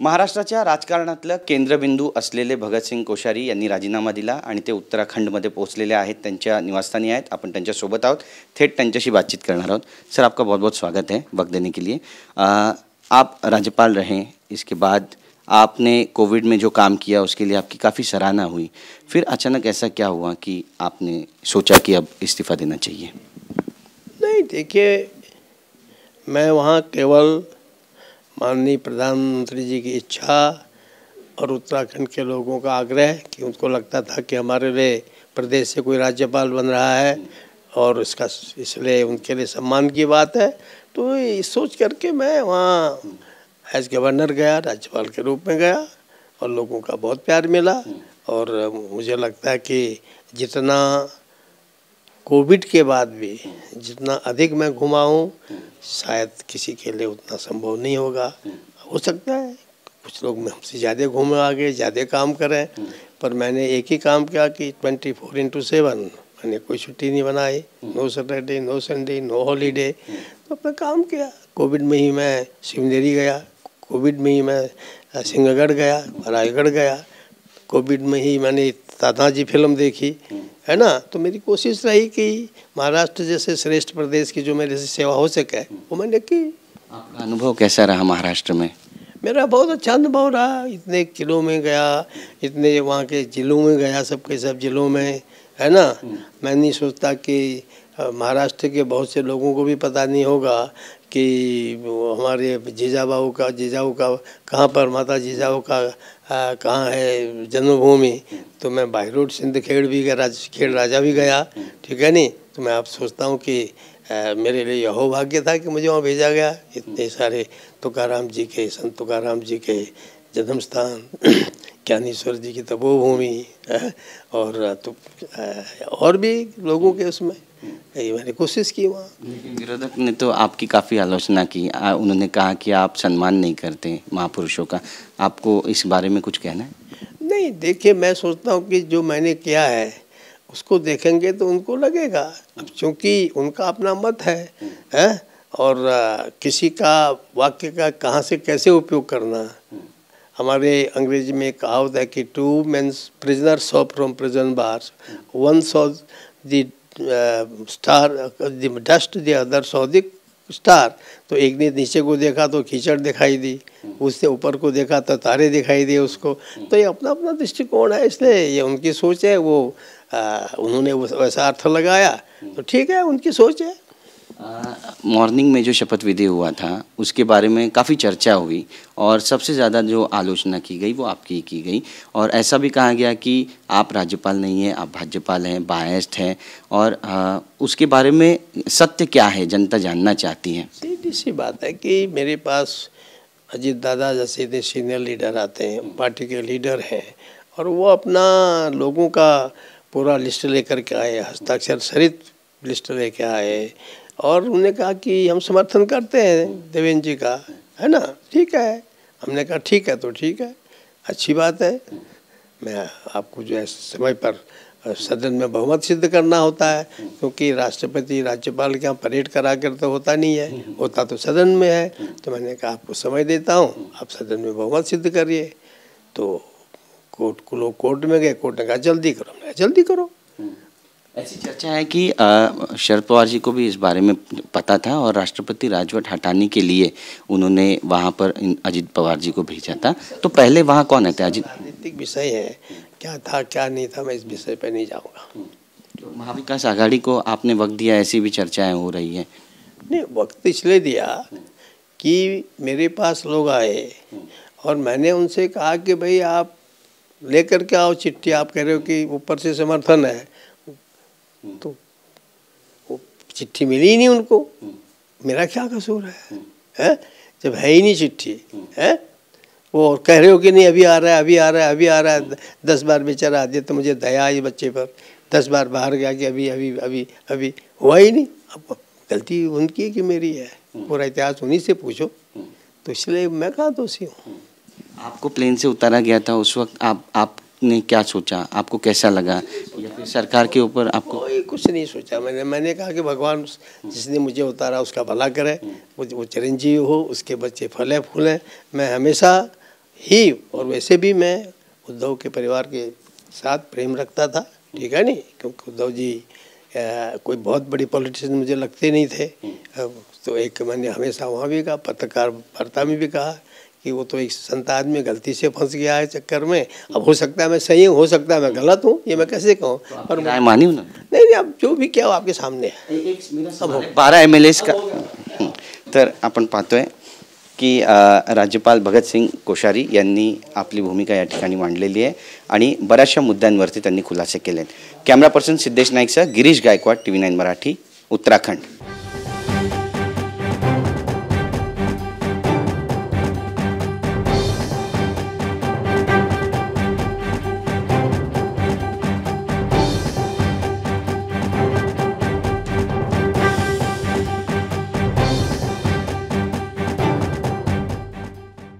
महाराष्ट्राच्या राजकारणातलं केंद्रबिंदू असलेले भगतसिंग कोश्यारी यांनी राजीनामा दिला आणि ते उत्तराखंडमध्ये पोहोचलेले आहेत। त्यांच्या निवासस्थानी आहेत। आपण त्यांच्यासोबत आहोत, थेट त्यांच्याशी बातचीत करणार आहोत। सर, आपका बहुत बहुत स्वागत है वक्त देने के लिए। आप राज्यपाल रहे, इसके बाद आपने कोविड में जो काम किया उसके लिए आपकी काफ़ी सराहना हुई। फिर अचानक ऐसा क्या हुआ कि आपने सोचा कि अब इस्तीफ़ा देना चाहिए? नहीं, देखिए, मैं वहाँ केवल माननीय प्रधानमंत्री जी की इच्छा और उत्तराखंड के लोगों का आग्रह कि उनको लगता था कि हमारे लिए प्रदेश से कोई राज्यपाल बन रहा है और इसलिए उनके लिए सम्मान की बात है। तो ये सोच करके मैं वहाँ एज गवर्नर गया, राज्यपाल के रूप में गया और लोगों का बहुत प्यार मिला। और मुझे लगता है कि जितना कोविड के बाद भी जितना अधिक मैं घुमा हूँ, शायद किसी के लिए उतना संभव नहीं होगा। हो सकता है कुछ लोग हमसे ज़्यादा घूमे आगे, ज़्यादा काम करें, पर मैंने एक ही काम किया कि 24/7 मैंने कोई छुट्टी नहीं बनाई। No Saturday, no Sunday, no holiday, तो अपना काम किया। कोविड में ही मैं सिमडेरी गया, कोविड में ही मैं सिंहगढ़ गया, रायगढ़ गया, कोविड में ही मैंने तानाजी फिल्म देखी, है ना। तो मेरी कोशिश रही कि महाराष्ट्र जैसे श्रेष्ठ प्रदेश की जो मेरे से सेवा हो सके वो मैंने की। आपका अनुभव कैसा रहा महाराष्ट्र में? मेरा बहुत अच्छा अनुभव रहा। इतने किलों में गया, इतने वहाँ के ज़िलों में गया, सबके सब ज़िलों में, है ना। मैं नहीं सोचता कि महाराष्ट्र के बहुत से लोगों को भी पता नहीं होगा कि हमारे जीजाऊ का कहाँ पर, माता जीजाऊ का कहाँ है जन्मभूमि। तो मैं बाई रोड सिंदखेड़ भी गया, खेड़ राजा भी गया, ठीक है नहीं। तो मैं आप सोचता हूँ कि मेरे लिए यह भाग्य था कि मुझे वहाँ भेजा गया। इतने सारे तुकाराम जी के, संत तुकाराम जी के जन्म स्थान, ज्ञानेश्वर जी की तपोभूमि, और भी लोगों के उसमें ये मैंने कोशिश की वहाँ। विरोधक ने तो आपकी काफ़ी आलोचना की। उन्होंने कहा कि आप सम्मान नहीं करते महापुरुषों का। आपको इस बारे में कुछ कहना है? नहीं, देखिए, मैं सोचता हूँ कि जो मैंने किया है उसको देखेंगे तो उनको लगेगा। अब चूँकि उनका अपना मत है और किसी का वाक्य का कहाँ से कैसे उपयोग करना। हमारे अंग्रेजी में कहावत है कि 2 men prisoners saw from prison bars, one saw the star, the dust, the other saw the star. तो एक ने नीचे को देखा तो कीचड़ दिखाई दी, उससे ऊपर को देखा तो तारे दिखाई दिए उसको। तो ये अपना अपना दृष्टिकोण है, इसलिए ये उनकी सोच है। वो उन्होंने वैसा अर्थ लगाया तो ठीक है, उनकी सोच है। मॉर्निंग में जो शपथ विधि हुआ था उसके बारे में काफ़ी चर्चा हुई और सबसे ज़्यादा जो आलोचना की गई वो आपकी की गई। और ऐसा भी कहा गया कि आप राज्यपाल नहीं हैं, आप भाजपाल हैं, बायस्ड हैं। और उसके बारे में सत्य क्या है, जनता जानना चाहती है। सीधी सी बात है कि मेरे पास अजीत दादा जैसे सीनियर लीडर आते हैं, पार्टी के लीडर हैं, और वो अपना लोगों का पूरा लिस्ट लेकर के आए, हस्ताक्षर सहित लिस्ट लेके आए और उन्होंने कहा कि हम समर्थन करते हैं देवेंद्र जी का, है ना। ठीक है, हमने कहा ठीक है, तो ठीक है, अच्छी बात है। मैं आपको जो है समय पर सदन में बहुमत सिद्ध करना होता है, क्योंकि राष्ट्रपति राज्यपाल के यहाँ परेड करा कर तो होता नहीं है, होता तो सदन में है। तो मैंने कहा आपको समय देता हूँ, आप सदन में बहुमत सिद्ध करिए। तो लोग कोर्ट में गए, कोर्ट ने कहा जल्दी करो, हमने कहा जल्दी करो। ऐसी चर्चा है कि शरद पवार जी को भी इस बारे में पता था और राष्ट्रपति राजवट हटाने के लिए उन्होंने वहाँ पर अजीत पवार जी को भेजा था। तो पहले वहाँ कौन है? अजीत। राजनीतिक विषय है, क्या था क्या नहीं था, मैं इस विषय पर नहीं जाऊँगा। तो महाविकास आघाड़ी को आपने वक्त दिया, ऐसी भी चर्चाएं हो रही है। नहीं, वक्त इसलिए दिया कि मेरे पास लोग आए और मैंने उनसे कहा कि भाई आप लेकर के आओ चिट्ठी। आप कह रहे हो कि ऊपर से समर्थन है, तो वो चिट्ठी मिली ही नहीं उनको। मेरा क्या कसूर है जब है ही नहीं चिट्ठी, है। वो कह रहे हो कि नहीं अभी आ रहा है, अभी आ रहा है, अभी आ रहा है। 10 बार बेचारा आ दिया, तो मुझे दया आई बच्चे पर। 10 बार बाहर गया कि अभी अभी अभी अभी हुआ ही नहीं। अब गलती उनकी है कि मेरी है? पूरा इतिहास उन्हीं से पूछो। तो इसलिए मैं कहाँ दोषी हूँ। आपको प्लेन से उतारा गया था, उस वक्त आपने क्या सोचा? आपको कैसा लगा? या फिर सरकार के ऊपर आपको? कोई कुछ नहीं सोचा। मैंने कहा कि भगवान जिसने मुझे उतारा उसका भला करे, वो चिरंजीवी हो, उसके बच्चे फले फूलें। मैं हमेशा ही, और वैसे भी मैं उद्धव के परिवार के साथ प्रेम रखता था, ठीक है नहीं, क्योंकि उद्धव जी कोई बहुत बड़ी पॉलिटिशियन मुझे लगते नहीं थे। तो एक मैंने हमेशा वहाँ भी कहा, पत्रकार वार्ता में भी कहा कि वो तो एक संत आदमी गलती से फंस गया है चक्कर में। अब हो सकता है मैं सही हूँ, हो सकता है मैं गलत हूँ, ये मैं कैसे कहूँ। पर राय मानी उन्होंने? नहीं, अब जो भी क्या हो आपके सामने है। 12 MLAs का तर आपण पाहतोय की राज्यपाल भगतसिंग कोश्यारी यांनी आपली भूमिका या ठिकाणी मांडलेली आहे आणि बऱ्याचशा मुद्द्यांवरती त्यांनी खुलासे केले आहेत. कॅमेरा पर्सन सिद्धेश नाईकसह गिरीश गायकवाड, TV9 मराठी, उत्तराखंड.